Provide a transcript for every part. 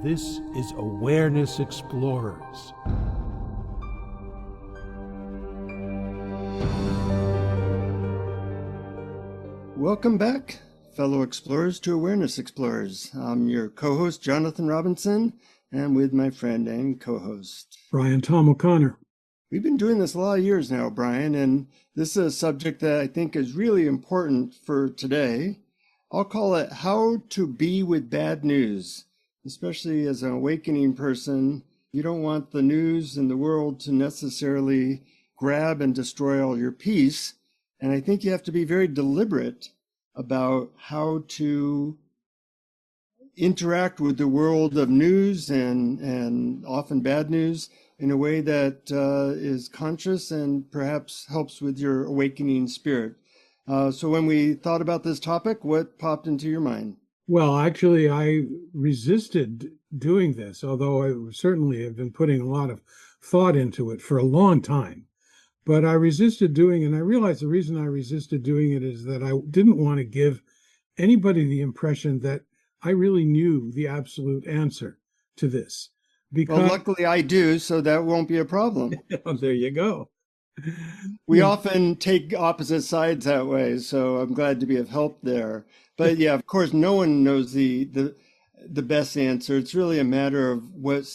This is Awareness Explorers. Welcome back, fellow explorers, to Awareness Explorers. I'm your co-host, Jonathan Robinson, and with my friend and co-host, Brian Tom O'Connor. We've been doing this a lot of years now, Brian, and this is a subject that I think is really important for today. I'll call it How to Be with Bad News. Especially as an awakening person, you don't want the news in the world to necessarily grab and destroy all your peace. And I think you have to be very deliberate about how to interact with the world of news and often bad news in a way that is conscious and perhaps helps with your awakening spirit. So when we thought about this topic, what popped into your mind? Well, actually, I resisted doing this, although I certainly have been putting a lot of thought into it for a long time. But I resisted doing it, and I realized the reason I resisted doing it is that I didn't want to give anybody the impression that I really knew the absolute answer to this. Well, luckily I do, so that won't be a problem. Oh, there you go. We often take opposite sides that way, so I'm glad to be of help there. But yeah, of course, no one knows the best answer. It's really a matter of what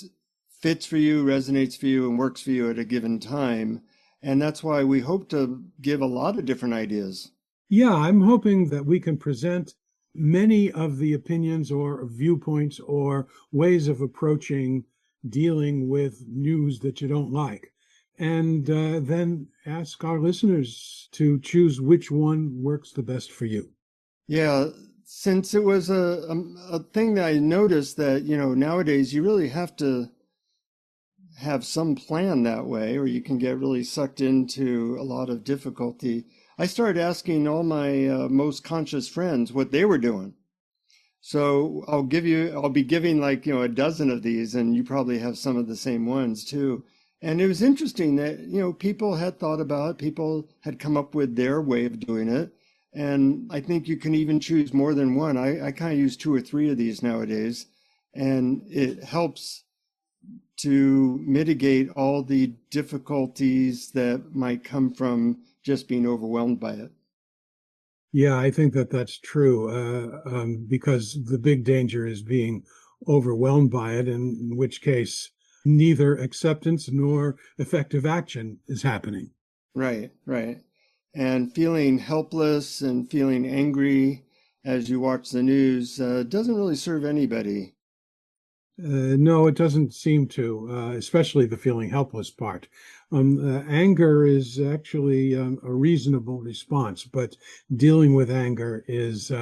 fits for you, resonates for you, and works for you at a given time. And that's why we hope to give a lot of different ideas. Yeah, I'm hoping that we can present many of the opinions or viewpoints or ways of approaching dealing with news that you don't like. And then ask our listeners to choose which one works the best for you. Yeah, since it was a thing that I noticed that, nowadays you really have to have some plan that way, or you can get really sucked into a lot of difficulty. I started asking all my most conscious friends what they were doing. So I'll be giving like, a dozen of these, and you probably have some of the same ones too. And it was interesting that, people had thought about it, people had come up with their way of doing it. And I think you can even choose more than one. I kind of use 2 or 3 of these nowadays, and it helps to mitigate all the difficulties that might come from just being overwhelmed by it. Yeah, I think that that's true, because the big danger is being overwhelmed by it, in which case neither acceptance nor effective action is happening. Right. And feeling helpless and feeling angry as you watch the news doesn't really serve anybody. No, it doesn't seem to, especially the feeling helpless part. Anger is actually a reasonable response, but dealing with anger is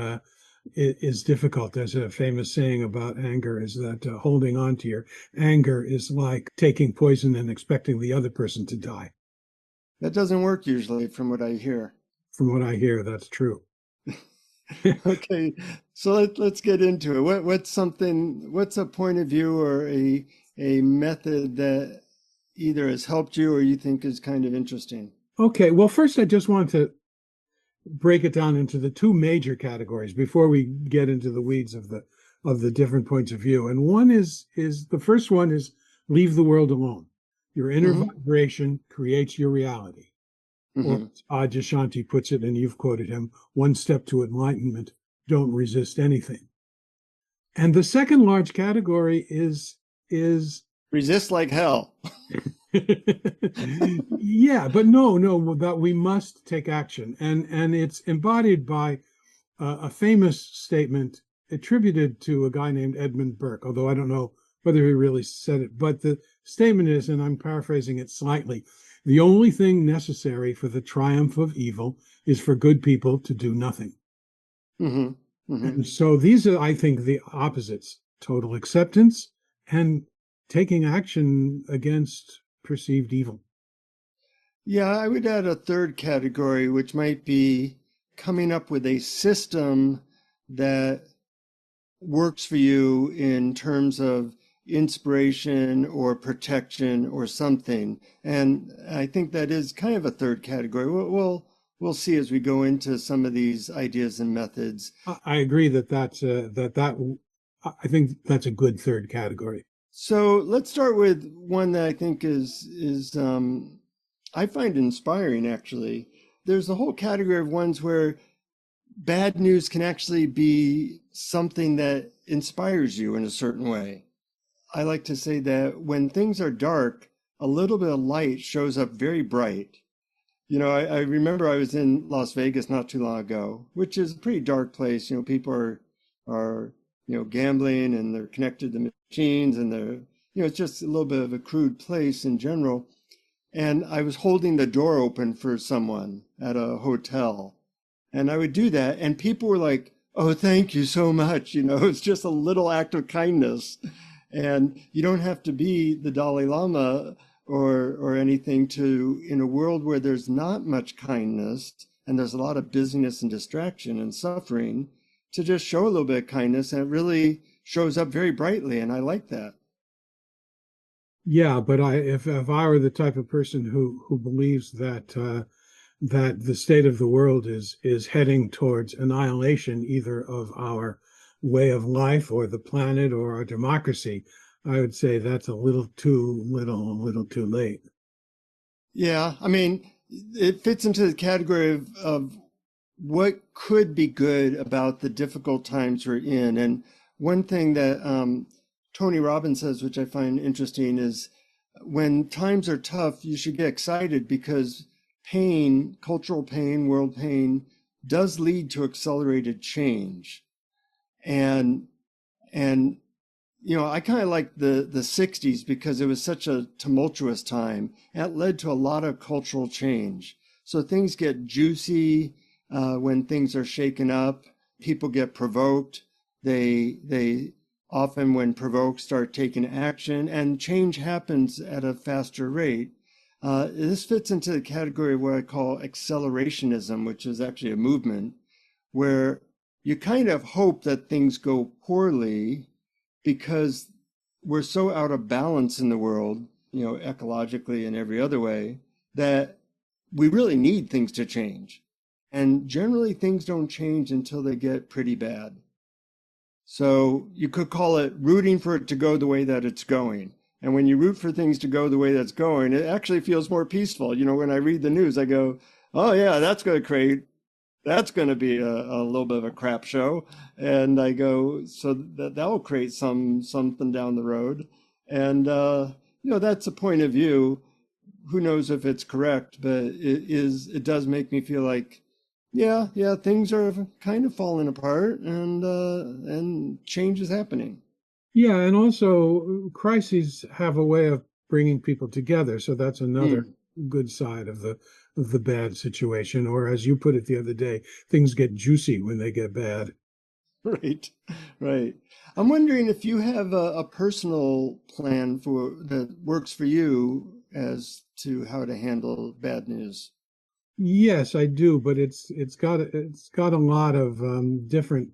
difficult. There's a famous saying about anger is that holding on to your anger is like taking poison and expecting the other person to die. That doesn't work usually, from what I hear. From what I hear, that's true. Okay, so let's get into it. What's a point of view or a method that either has helped you or you think is kind of interesting? Okay, well, first I just want to break it down into the 2 major categories before we get into the weeds of the different points of view. And one is the first one is leave the world alone. Your inner vibration creates your reality. Or as Adyashanti puts it, and you've quoted him, 1 step to enlightenment, don't resist anything. And the second large category is resist like hell. Yeah, but no, that we must take action. And it's embodied by a famous statement attributed to a guy named Edmund Burke, although I don't know whether he really said it. But the statement is, and I'm paraphrasing it slightly, the only thing necessary for the triumph of evil is for good people to do nothing. And so these are, I think, the opposites: total acceptance and taking action against perceived evil. Yeah, I would add a third category, which might be coming up with a system that works for you in terms of inspiration or protection or something. And I think that is kind of a third category. We'll see as we go into some of these ideas and methods. I agree that I think that's a good third category. So let's start with one that I think is I find inspiring actually. There's a whole category of ones where bad news can actually be something that inspires you in a certain way. I like to say that when things are dark, a little bit of light shows up very bright. I remember I was in Las Vegas not too long ago, which is a pretty dark place. People are gambling and they're connected to machines and it's just a little bit of a crude place in general. And I was holding the door open for someone at a hotel. And I would do that. And people were like, oh, thank you so much. It's just a little act of kindness. And you don't have to be the Dalai Lama or anything to, in a world where there's not much kindness and there's a lot of busyness and distraction and suffering, to just show a little bit of kindness. And it really shows up very brightly. And I like that. Yeah, but if I were the type of person who believes that that the state of the world is heading towards annihilation, either of our way of life or the planet or our democracy, I would say that's a little too late. Yeah, I mean, it fits into the category of what could be good about the difficult times we're in. And one thing that Tony Robbins says, which I find interesting, is when times are tough, you should get excited because pain, cultural pain, world pain, does lead to accelerated change. And I kind of like the 60s because it was such a tumultuous time. That led to a lot of cultural change. So things get juicy when things are shaken up. People get provoked. They often, when provoked, start taking action, and change happens at a faster rate. This fits into the category of what I call accelerationism, which is actually a movement where you kind of hope that things go poorly because we're so out of balance in the world, ecologically and every other way, that we really need things to change. And generally things don't change until they get pretty bad. So you could call it rooting for it to go the way that it's going. And when you root for things to go the way that's going, it actually feels more peaceful. When I read the news, I go, oh yeah, that's going to be a little bit of a crap show. And I go, so that will create something down the road. And, that's a point of view. Who knows if it's correct, but it does make me feel like, yeah, things are kind of falling apart and change is happening. Yeah, and also crises have a way of bringing people together. So that's another good side of the bad situation. Or as you put it the other day, things get juicy when they get bad. Right, right. I'm wondering if you have a personal plan that works for you as to how to handle bad news. Yes, I do, but it's got a lot of different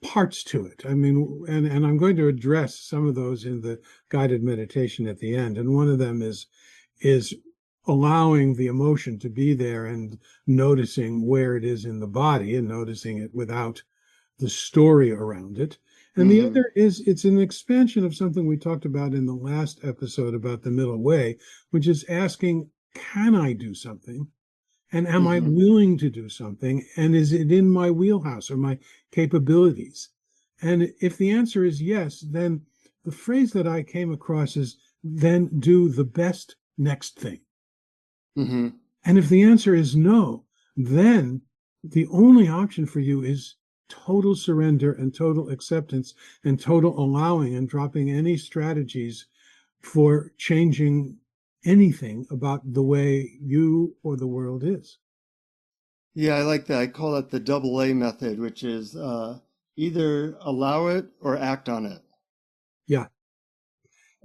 parts to it. I mean, and I'm going to address some of those in the guided meditation at the end. And one of them is allowing the emotion to be there and noticing where it is in the body and noticing it without the story around it. And the other is it's an expansion of something we talked about in the last episode about the middle way, which is asking, can I do something? And am I willing to do something? And is it in my wheelhouse or my capabilities? And if the answer is yes, then the phrase that I came across is then do the best next thing. And if the answer is no, then the only option for you is total surrender and total acceptance and total allowing and dropping any strategies for changing anything about the way you or the world is. Yeah, I like that. I call it the double A method, which is either allow it or act on it. Yeah.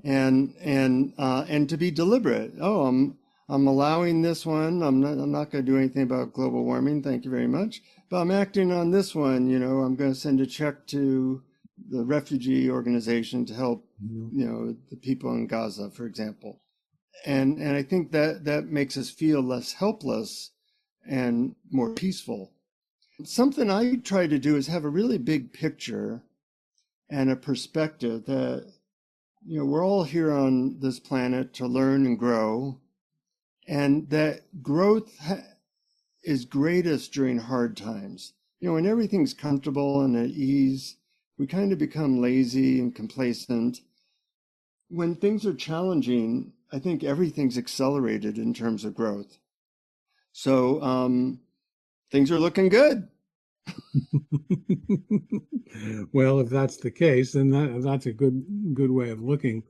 And to be deliberate. Oh, I'm allowing this one. I'm not going to do anything about global warming. Thank you very much. But I'm acting on this one. I'm going to send a check to the refugee organization to help, the people in Gaza, for example. And I think that makes us feel less helpless and more peaceful. Something I try to do is have a really big picture and a perspective that, we're all here on this planet to learn and grow, and that growth is greatest during hard times. When everything's comfortable and at ease, we kind of become lazy and complacent. When things are challenging, I think everything's accelerated in terms of growth. So things are looking good. Well, if that's the case, then that's a good way of looking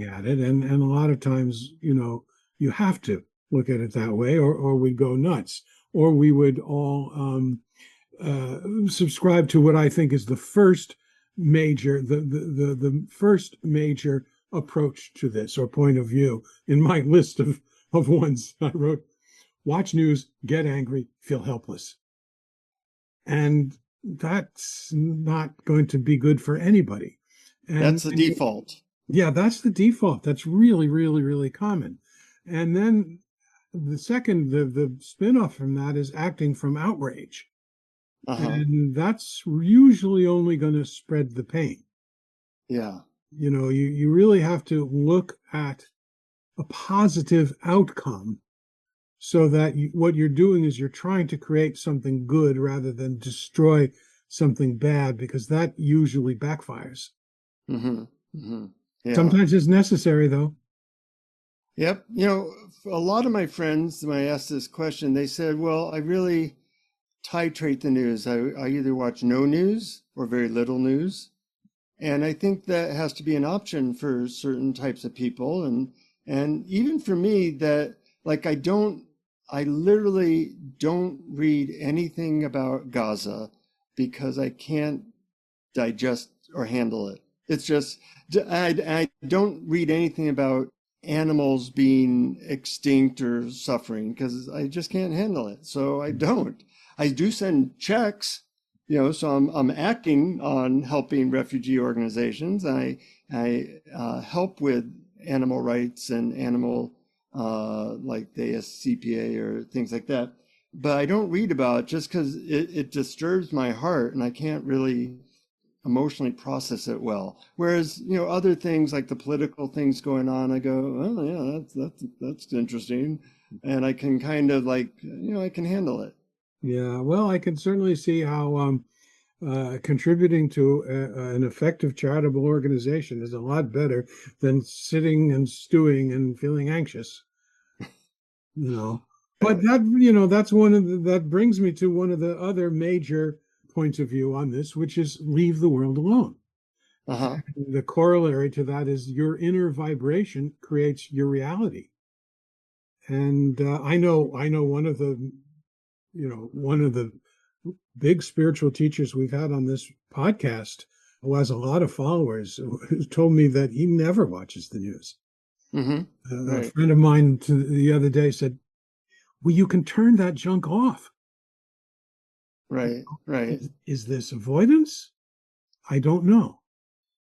at it. And a lot of times, you have to look at it that way, or we'd go nuts, or we would all subscribe to what I think is the first major approach to this, or point of view in my list of ones I wrote: watch news, get angry, feel helpless. And that's not going to be good for anybody. And that's the default. Yeah, that's the default. That's really, really, really common. And then the second, the spin-off from that is acting from outrage. And that's usually only going to spread the pain. Yeah. You really have to look at a positive outcome, so that what you're doing is you're trying to create something good rather than destroy something bad, because that usually backfires. Yeah. Sometimes it's necessary, though. Yep. A lot of my friends, when I asked this question, they said, well, I really titrate the news. I either watch no news or very little news. And I think that has to be an option for certain types of people. And even for me, that I literally don't read anything about Gaza because I can't digest or handle it. It's just, I don't read anything about animals being extinct or suffering because I just can't handle it. So I don't. I do send checks, so I'm acting on helping refugee organizations. I help with animal rights and animal like the ASCPA or things like that. But I don't read about it just because it disturbs my heart and I can't really emotionally process it well. Whereas, other things like the political things going on, I go, oh yeah, that's interesting. And I can kind of I can handle it. Yeah, well, I can certainly see how contributing to an effective charitable organization is a lot better than sitting and stewing and feeling anxious. But that's that brings me to one of the other major points of view on this, which is leave the world alone. The corollary to that is your inner vibration creates your reality. And I know one of the big spiritual teachers we've had on this podcast, who has a lot of followers, who told me that he never watches the news. A friend of mine the other day said, well, you can turn that junk off. Right. Is this avoidance? I don't know.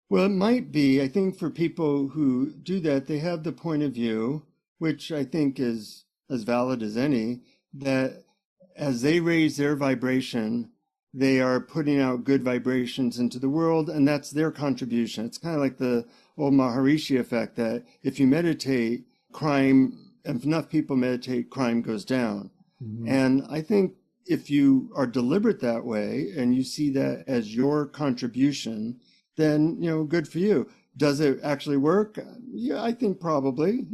Well, it might be. I think for people who do that, they have the point of view, which I think is as valid as any, that as they raise their vibration, they are putting out good vibrations into the world, and that's their contribution. It's kind of like the old Maharishi effect, that if you meditate, if enough people meditate, crime goes down. And I think if you are deliberate that way and you see that as your contribution, then, good for you. Does it actually work? Yeah, I think probably.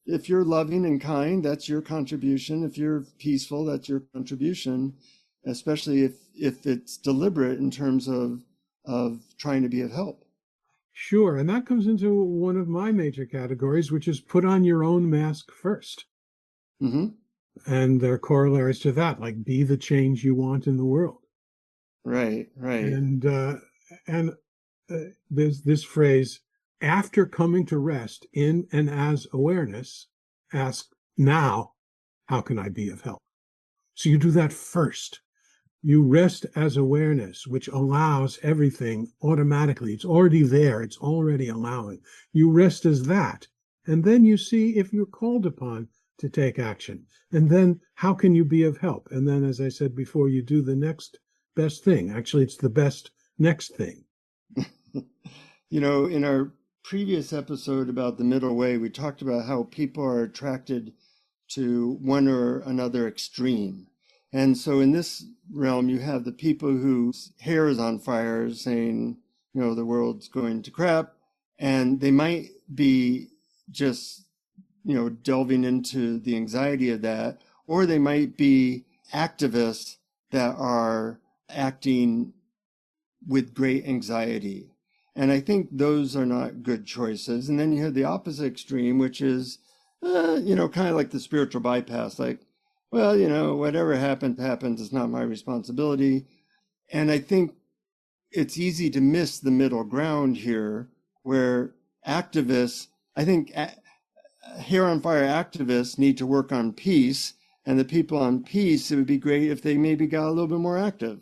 If you're loving and kind, that's your contribution. If you're peaceful, that's your contribution, especially if it's deliberate in terms of trying to be of help. Sure. And that comes into one of my major categories, which is put on your own mask first. And there are corollaries to that, like be the change you want in the world. Right. And there's this phrase, after coming to rest in and as awareness, ask now, how can I be of help? So you do that first. You rest as awareness, which allows everything automatically. It's already there. It's already allowing. You rest as that. And then you see if you're called upon to take action. And then how can you be of help? And then, as I said before, you do the next best thing. Actually, it's the best next thing. In our previous episode about the middle way, we talked about how people are attracted to one or another extreme. And so in this realm, you have the people whose hair is on fire saying, the world's going to crap. And they might be just, delving into the anxiety of that, or they might be activists that are acting with great anxiety. And I think those are not good choices. And then you have the opposite extreme, which is, kind of like the spiritual bypass, like, well, whatever happens, happens. It's not my responsibility. And I think it's easy to miss the middle ground here, where activists, I think hair on fire activists need to work on peace. And the people on peace, it would be great if they maybe got a little bit more active.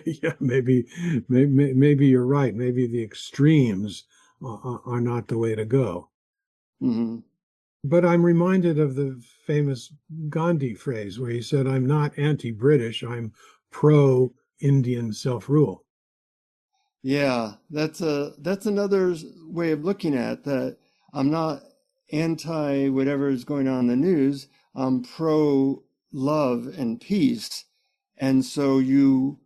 Yeah, maybe you're right. Maybe the extremes are not the way to go. Mm-hmm. But I'm reminded of the famous Gandhi phrase where he said, "I'm not anti-British, I'm pro-Indian self-rule." Yeah, that's another way of looking at that. I'm not anti whatever is going on in the news. I'm pro love and peace. And so you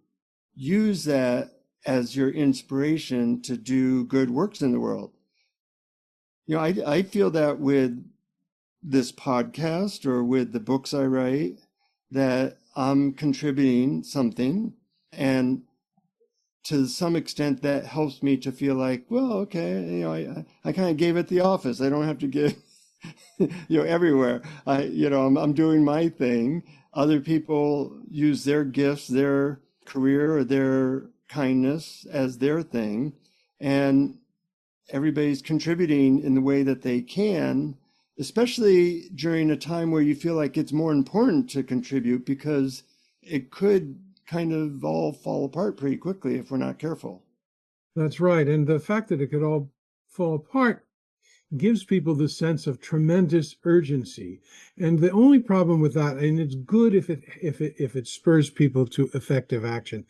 use that as your inspiration to do good works in the world. I feel that with this podcast or with the books I write, that I'm contributing something. And to some extent, that helps me to feel like, well, okay, I kind of gave it the office. I don't have to give, everywhere. I'm doing my thing. Other people use their gifts, their career, or their kindness as their thing. And everybody's contributing in the way that they can, especially during a time where you feel like it's more important to contribute, because it could kind of all fall apart pretty quickly if we're not careful. That's right. And the fact that it could all fall apart gives people the sense of tremendous urgency. And the only problem with that, and it's good if it spurs people to effective action,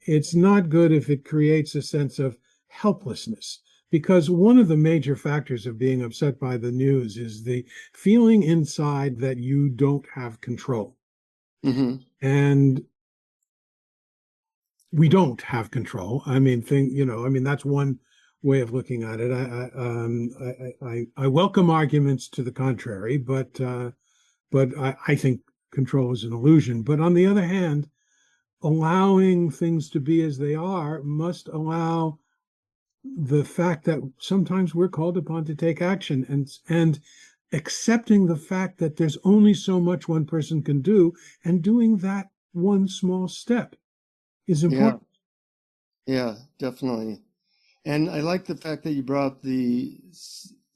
it's not good if it creates a sense of helplessness. Because one of the major factors of being upset by the news is the feeling inside that you don't have control. Mm-hmm. And we don't have control. That's one way of looking at it. I welcome arguments to the contrary, but I think control is an illusion. But on the other hand, allowing things to be as they are must allow the fact that sometimes we're called upon to take action, and accepting the fact that there's only so much one person can do, and doing that one small step is important. Yeah, definitely. And I like the fact that you brought up the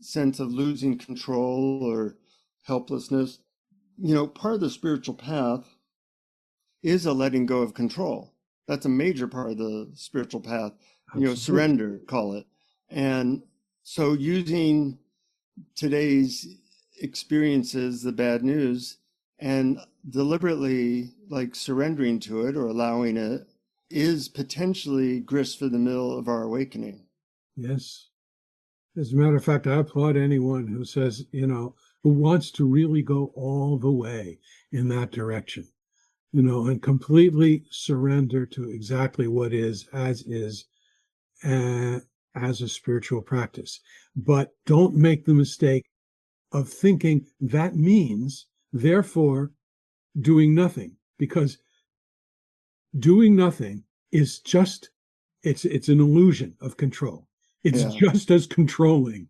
sense of losing control or helplessness. Part of the spiritual path is a letting go of control. That's a major part of the spiritual path. Absolutely. Surrender, call it. And so using today's experiences, the bad news, and deliberately like surrendering to it or allowing it, is potentially grist for the mill of our awakening. Yes. As a matter of fact, I applaud anyone who says, who wants to really go all the way in that direction, and completely surrender to exactly what is, as a spiritual practice. But don't make the mistake of thinking that means, therefore, doing nothing, because doing nothing is just, it's an illusion of control. It's just as controlling.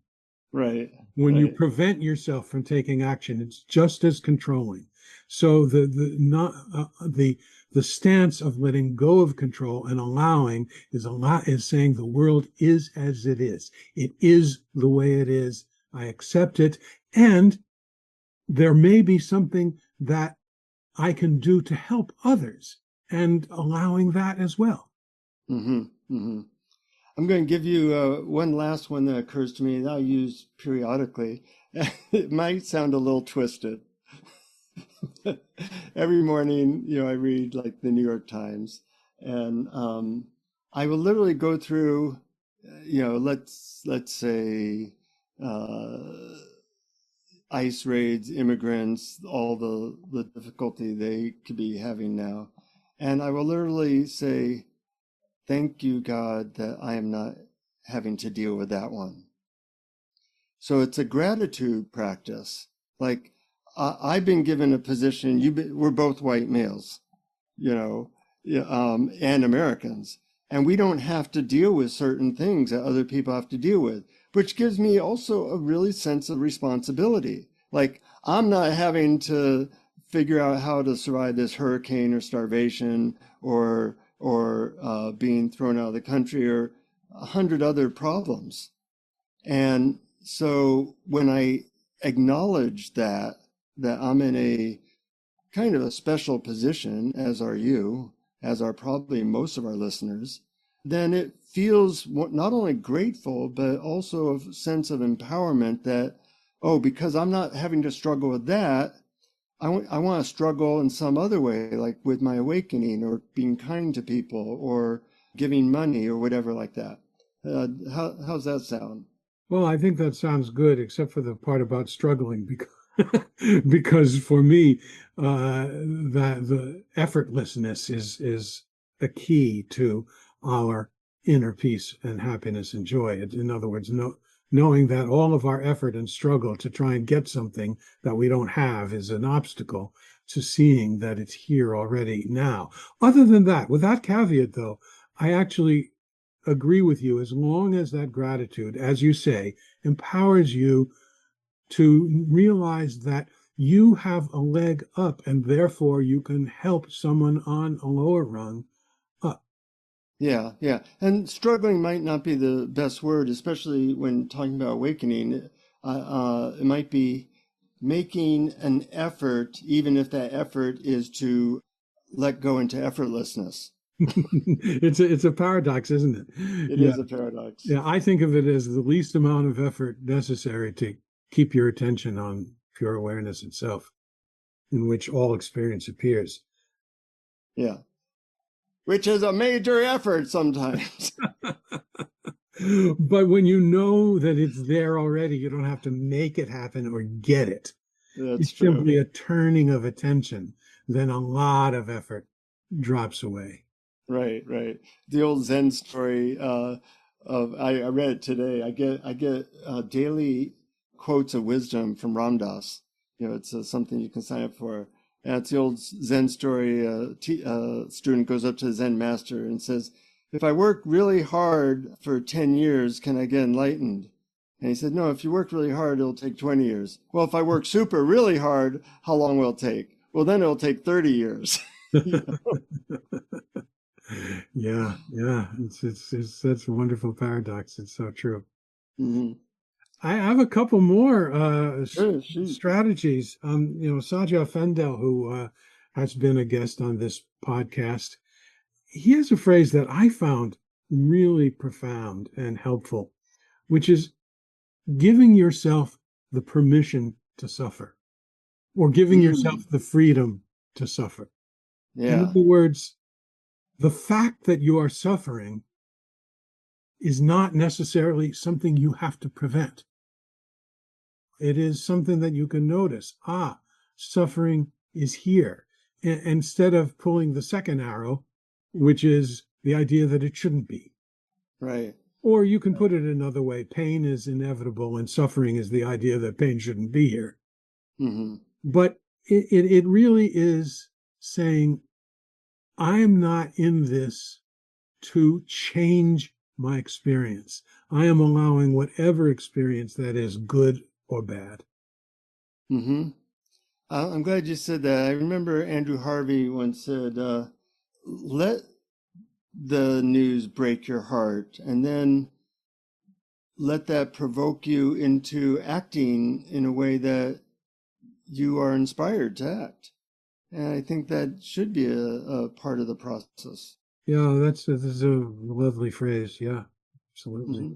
Right. When you prevent yourself from taking action, it's just as controlling. So the stance of letting go of control and allowing is saying the world is as it is. It is the way it is. I accept it, and there may be something that I can do to help others, and allowing that as well. Mm-hmm. Mm-hmm. I'm going to give you one last one that occurs to me that I use periodically. It might sound a little twisted. Every morning, I read like the New York Times, and I will literally go through let's say ICE raids, immigrants, all the difficulty they could be having now. And I will literally say, thank you, God, that I am not having to deal with that one. So it's a gratitude practice. Like, I've been given a position, we're both white males, and Americans. And we don't have to deal with certain things that other people have to deal with, which gives me also a really sense of responsibility. Like, I'm not having to figure out how to survive this hurricane or starvation or being thrown out of the country or 100 other problems. And so when I acknowledge that I'm in a kind of a special position, as are you, as are probably most of our listeners, then it feels not only grateful, but also a sense of empowerment that, oh, because I'm not having to struggle with that, I want to struggle in some other way, like with my awakening or being kind to people or giving money or whatever like that. How's that sound? Well, I think that sounds good, except for the part about struggling, because for me, that the effortlessness is a key to our inner peace and happiness and joy. In other words, knowing that all of our effort and struggle to try and get something that we don't have is an obstacle to seeing that it's here already now. Other than that, with that caveat, though, I actually agree with you as long as that gratitude, as you say, empowers you to realize that you have a leg up and therefore you can help someone on a lower rung up. Yeah. And struggling might not be the best word, especially when talking about awakening. It might be making an effort, even if that effort is to let go into effortlessness. It's a paradox, isn't it? It is a paradox. Yeah, I think of it as the least amount of effort necessary to keep your attention on pure awareness itself, in which all experience appears. Yeah. Which is a major effort sometimes. But when you know that it's there already, you don't have to make it happen or get it. That's It's true. simply a turning of attention. Then a lot of effort drops away. Right. The old Zen story of I read it today. I get daily quotes of wisdom from Ram Dass. It's something you can sign up for. And it's the old Zen story. A student goes up to the Zen master and says, "If I work really hard for 10 years, can I get enlightened?" And he said, "No, if you work really hard, it'll take 20 years. Well, if I work super really hard, how long will it take? Well, then it'll take 30 years." Yeah. It's that's a wonderful paradox. It's so true. Mm-hmm. I have a couple more Sure. strategies. Sajja Fendel, who has been a guest on this podcast, he has a phrase that I found really profound and helpful, which is giving yourself the permission to suffer, or giving yourself the freedom to suffer. In Yeah. other words, the fact that you are suffering is not necessarily something you have to prevent. It is something that you can notice. Suffering is here. Instead of pulling the second arrow, which is the idea that it shouldn't be. Right. Or you can put it another way. Pain is inevitable and suffering is the idea that pain shouldn't be here. Mm-hmm. But it really is saying, I'm not in this to change my experience. I am allowing whatever experience that is, good or bad. Mm-hmm. I'm glad you said that. I remember Andrew Harvey once said, let the news break your heart and then let that provoke you into acting in a way that you are inspired to act. And I think that should be a part of the process. Yeah, that's a lovely phrase. Yeah, absolutely. Mm-hmm.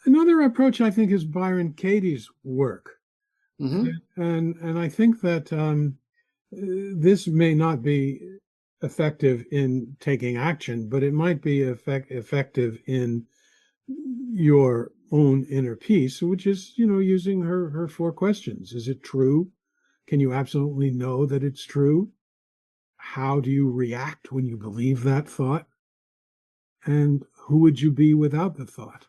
Another approach, I think, is Byron Katie's work. Mm-hmm. And I think that this may not be effective in taking action, but it might be effective in your own inner peace, which is, using her four questions. Is it true? Can you absolutely know that it's true? How do you react when you believe that thought? And who would you be without the thought?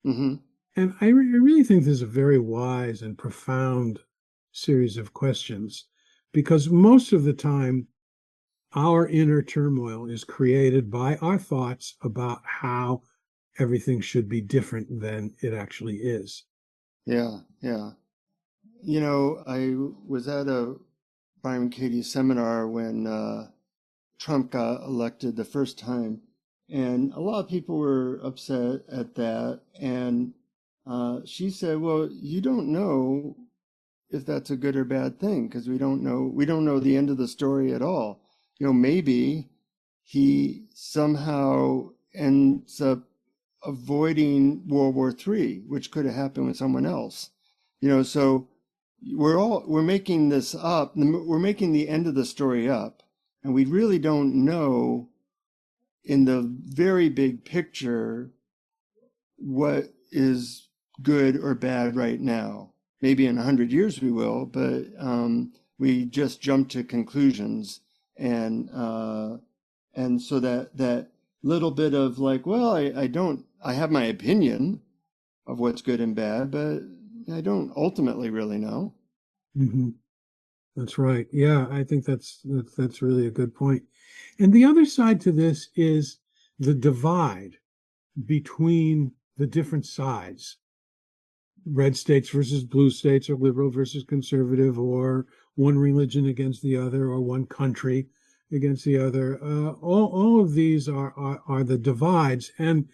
Mm-hmm. And I really think this is a very wise and profound series of questions, because most of the time, our inner turmoil is created by our thoughts about how everything should be different than it actually is. Yeah, yeah. I was at a Byron Katie seminar when Trump got elected the first time, and a lot of people were upset at that. And she said, "Well, you don't know if that's a good or bad thing because we don't know. We don't know the end of the story at all. Maybe he somehow ends up avoiding World War III, which could have happened with someone else. So we're making this up. We're making the end of the story up, and we really don't know in the very big picture what is good or bad right now. Maybe in 100 years we will, but we just jump to conclusions, and so that little bit of like, well, I have my opinion of what's good and bad, but I don't ultimately really know. Mm-hmm. That's right. Yeah, I think that's really a good point. And the other side to this is the divide between the different sides, red states versus blue states, or liberal versus conservative, or one religion against the other, or one country against the other. All of these are the divides, and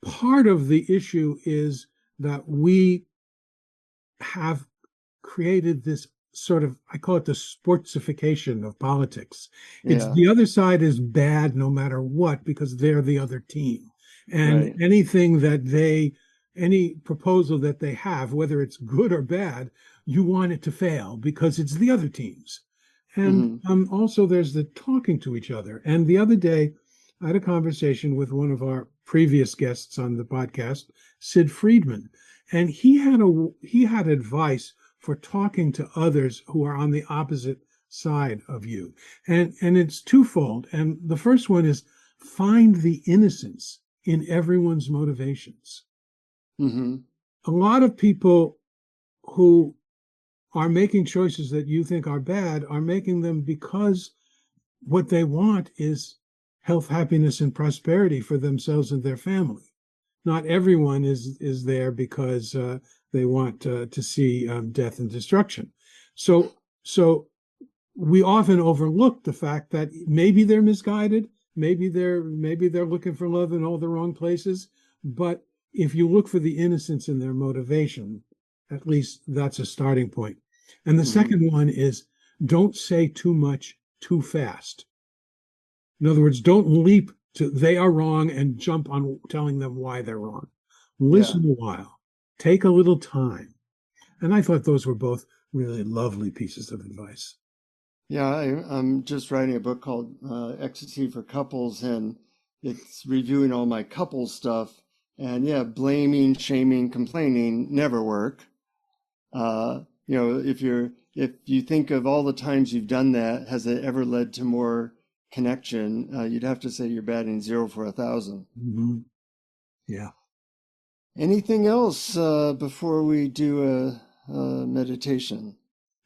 part of the issue is that we have created this sort of, I call it the sportsification of politics. It's Yeah, the other side is bad no matter what because they're the other team. And right. any proposal that they have, whether it's good or bad, you want it to fail because it's the other teams. And Hmm. also there's the talking to each other. And the other day, I had a conversation with one of our previous guests on the podcast, Sid Friedman, and he had advice for talking to others who are on the opposite side of you. And it's twofold. And the first one is find the innocence in everyone's motivations. Hmm. A lot of people who are making choices that you think are bad are making them because what they want is health, happiness, and prosperity for themselves and their family. Not everyone is there because they want to see death and destruction. So we often overlook the fact that maybe they're misguided, maybe they're looking for love in all the wrong places. But if you look for the innocence in their motivation, at least that's a starting point. And the Hmm. second one is don't say too much too fast. In other words, don't leap to they are wrong and jump on telling them why they're wrong. Yeah. Listen a while, take a little time. And I thought those were both really lovely pieces of advice. Yeah, I'm just writing a book called Ecstasy for Couples, and it's reviewing all my couple stuff. And yeah, blaming, shaming, complaining never work. If you think of all the times you've done that, has it ever led to more connection? You'd have to say you're batting 0 for 1,000. Mm-hmm. Yeah. Anything else before we do a meditation?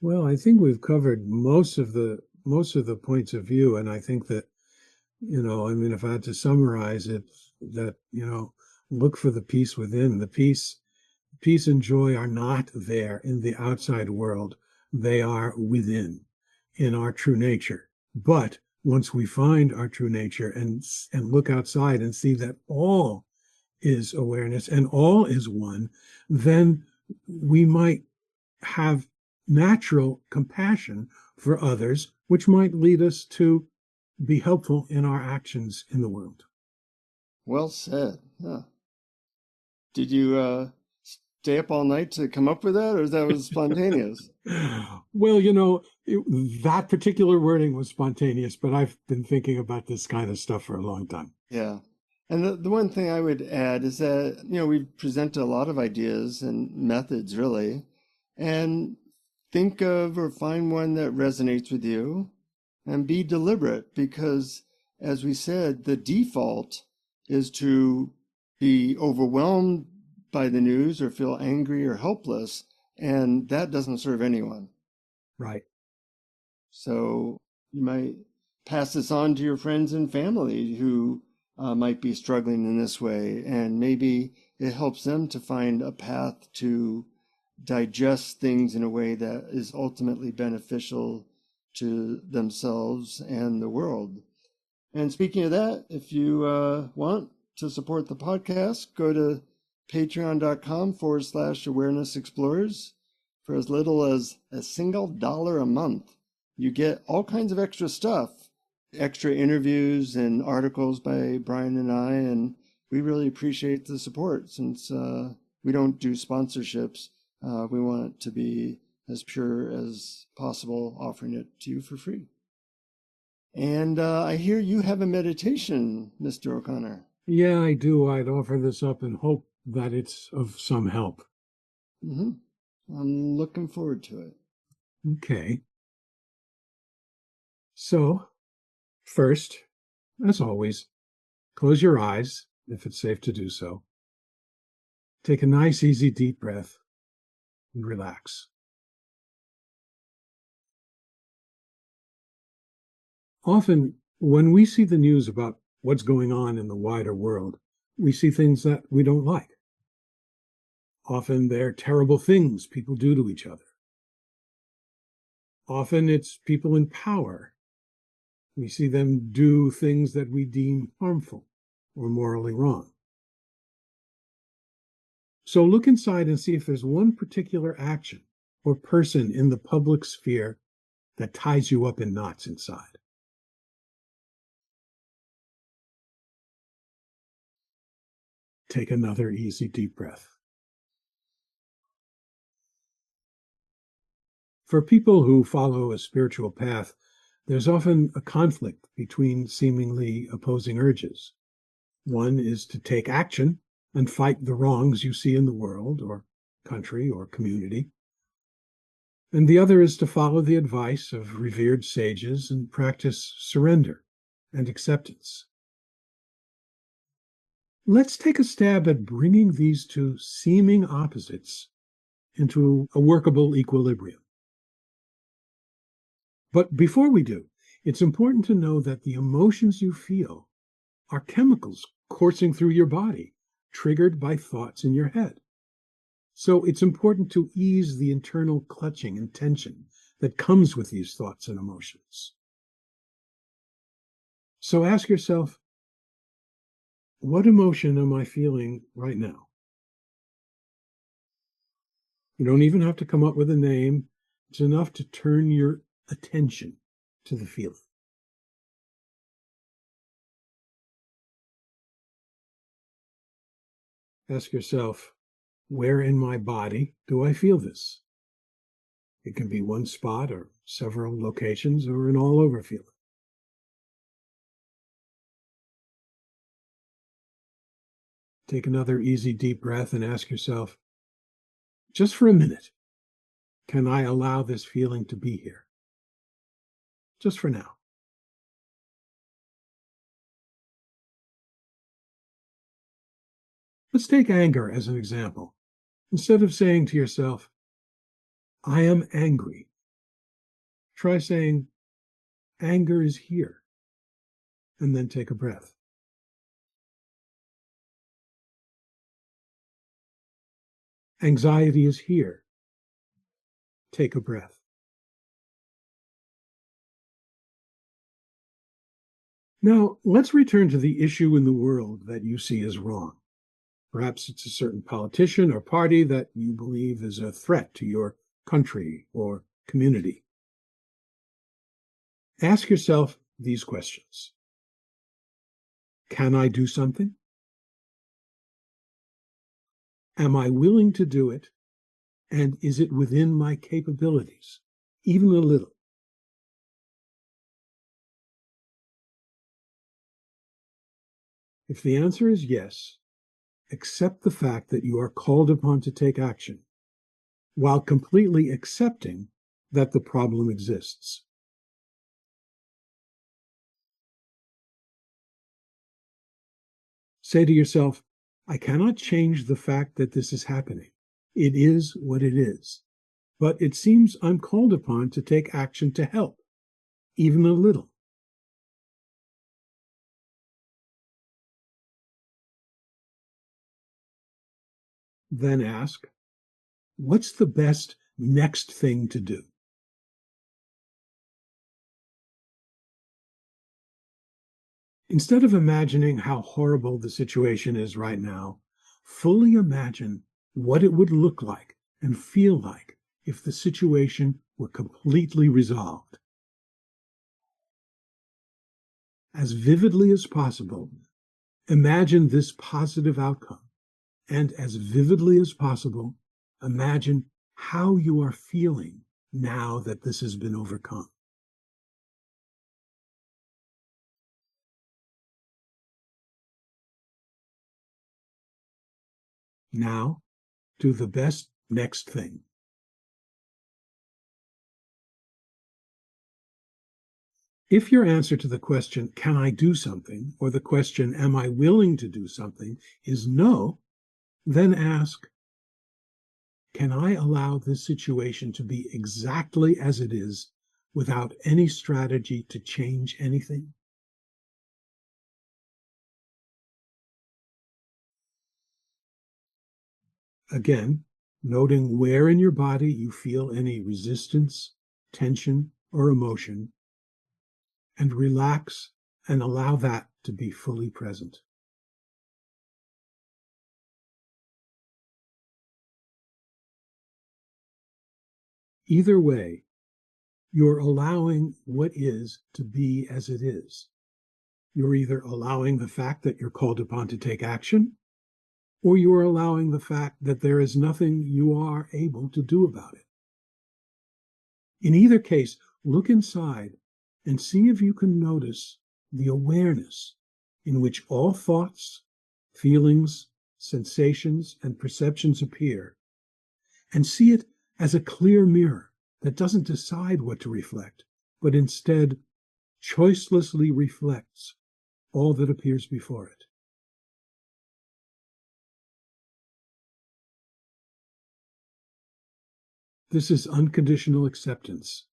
Well, I think we've covered most of the points of view, and I think that, I mean, if I had to summarize it, that, look for the peace within. The peace and joy are not there in the outside world. They are within, in our true nature. But once we find our true nature and look outside and see that all is awareness and all is one, then we might have natural compassion for others, which might lead us to be helpful in our actions in the world. Well said. Huh. Did you stay up all night to come up with that, or that was spontaneous? Well, that particular wording was spontaneous, but I've been thinking about this kind of stuff for a long time. Yeah. And the one thing I would add is that, we've presented a lot of ideas and methods, really, and think of or find one that resonates with you and be deliberate because, as we said, the default is to be overwhelmed by the news or feel angry or helpless, and that doesn't serve anyone. Right. So you might pass this on to your friends and family who might be struggling in this way, and maybe it helps them to find a path to digest things in a way that is ultimately beneficial to themselves and the world. And speaking of that, if you want to support the podcast, go to patreon.com/awareness explorers. For as little as a single $1 a month, you get all kinds of extra stuff, extra interviews and articles by Brian and I, and we really appreciate the support since we don't do sponsorships. We want it to be as pure as possible, offering it to you for free. And I hear you have a meditation, Mr. O'Connor. Yeah, I do. I'd offer this up and hope that it's of some help. Mm-hmm. I'm looking forward to it. Okay. So, first, as always, close your eyes if it's safe to do so. Take a nice, easy, deep breath and relax. Often, when we see the news about what's going on in the wider world, we see things that we don't like. Often, they're terrible things people do to each other. Often, it's people in power. We see them do things that we deem harmful or morally wrong. So look inside and see if there's one particular action or person in the public sphere that ties you up in knots inside. Take another easy, deep breath. For people who follow a spiritual path, there's often a conflict between seemingly opposing urges. One is to take action and fight the wrongs you see in the world or country or community. And the other is to follow the advice of revered sages and practice surrender and acceptance. Let's take a stab at bringing these two seeming opposites into a workable equilibrium. But before we do, it's important to know that the emotions you feel are chemicals coursing through your body, triggered by thoughts in your head. So it's important to ease the internal clutching and tension that comes with these thoughts and emotions. So ask yourself, what emotion am I feeling right now? You don't even have to come up with a name. It's enough to turn your attention to the feeling. Ask yourself, where in my body do I feel this? It can be one spot or several locations or an all-over feeling. Take another easy, deep breath and ask yourself, just for a minute, can I allow this feeling to be here? Just for now. Let's take anger as an example. Instead of saying to yourself, I am angry, try saying, anger is here, and then take a breath. Anxiety is here. Take a breath. Now, let's return to the issue in the world that you see as wrong. Perhaps it's a certain politician or party that you believe is a threat to your country or community. Ask yourself these questions. Can I do something? Am I willing to do it? And is it within my capabilities, even a little? If the answer is yes, accept the fact that you are called upon to take action, while completely accepting that the problem exists. Say to yourself, I cannot change the fact that this is happening. It is what it is. But it seems I'm called upon to take action to help, even a little. Then ask, what's the best next thing to do? Instead of imagining how horrible the situation is right now, fully imagine what it would look like and feel like if the situation were completely resolved. As vividly as possible, imagine this positive outcome, and as vividly as possible, imagine how you are feeling now that this has been overcome. Now, do the best next thing. If your answer to the question, can I do something, or the question, am I willing to do something, is no, then ask, can I allow this situation to be exactly as it is without any strategy to change anything? Again, noting where in your body you feel any resistance, tension, or emotion, and relax and allow that to be fully present. Either way, you're allowing what is to be as it is. You're either allowing the fact that you're called upon to take action, or you are allowing the fact that there is nothing you are able to do about it. In either case, look inside and see if you can notice the awareness in which all thoughts, feelings, sensations, and perceptions appear, and see it as a clear mirror that doesn't decide what to reflect, but instead choicelessly reflects all that appears before it. This is unconditional acceptance.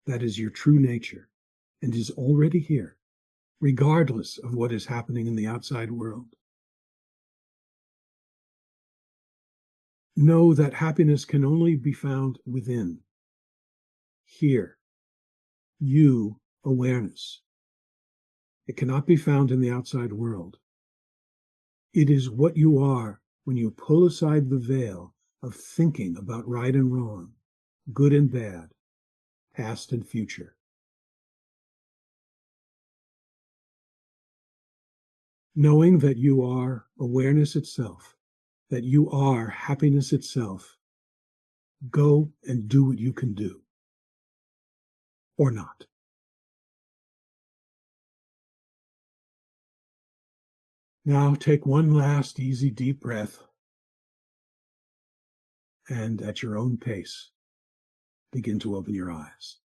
That is your true nature and is already here, regardless of what is happening in the outside world. Know that happiness can only be found within. Here, you awareness. It cannot be found in the outside world. It is what you are when you pull aside the veil of thinking about right and wrong, good and bad, past and future. Knowing that you are awareness itself, that you are happiness itself, go and do what you can do. Or not. Now take one last easy deep breath, and at your own pace, begin to open your eyes.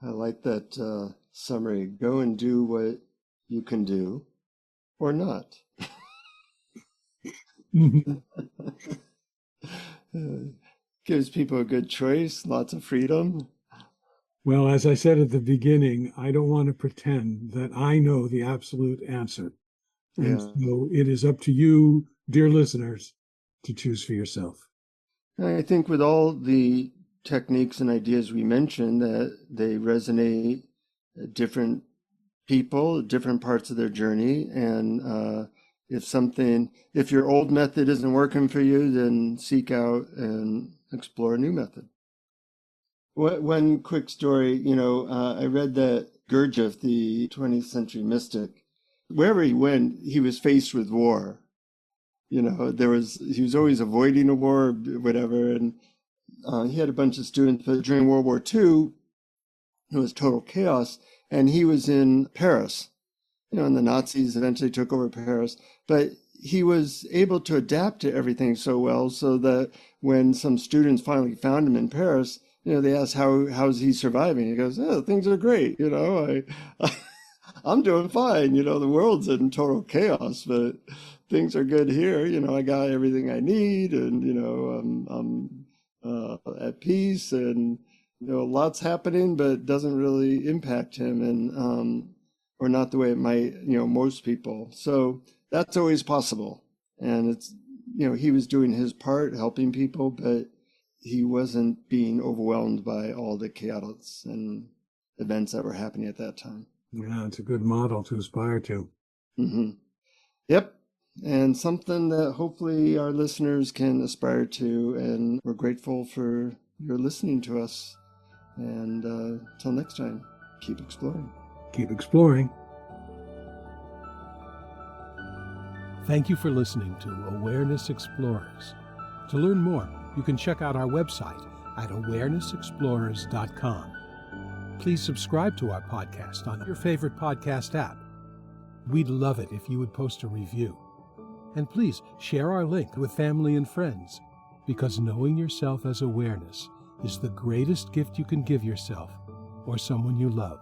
I like that summary. Go and do what you can do, or not. Gives people a good choice, lots of freedom. Well, as I said at the beginning, I don't want to pretend that I know the absolute answer. And so it is up to you, dear listeners, to choose for yourself. I think with all the techniques and ideas we mentioned, that they resonate at different people, different parts of their journey. And if your old method isn't working for you, then seek out and explore a new method. One quick story, I read that Gurdjieff, the 20th century mystic, wherever he went, he was faced with war. He was always avoiding a war, whatever. And he had a bunch of students, but during World War II, it was total chaos. and he was in Paris, and the Nazis eventually took over Paris. But he was able to adapt to everything so well, so that when some students finally found him in Paris, they asked how's he surviving. He goes, "Oh, things are great. I'm doing fine. The world's in total chaos, but things are good here. I got everything I need, and I'm at peace, and lots happening, but it doesn't really impact him, and or not the way it might most people. So that's always possible, and it's he was doing his part, helping people, but he wasn't being overwhelmed by all the chaos and events that were happening at that time. Yeah, it's a good model to aspire to. Mm-hmm. Yep. And something that hopefully our listeners can aspire to. And we're grateful for your listening to us. And till next time, keep exploring. Keep exploring. Thank you for listening to Awareness Explorers. To learn more, you can check out our website at awarenessexplorers.com. Please subscribe to our podcast on your favorite podcast app. We'd love it if you would post a review. And please share our link with family and friends, because knowing yourself as awareness is the greatest gift you can give yourself or someone you love.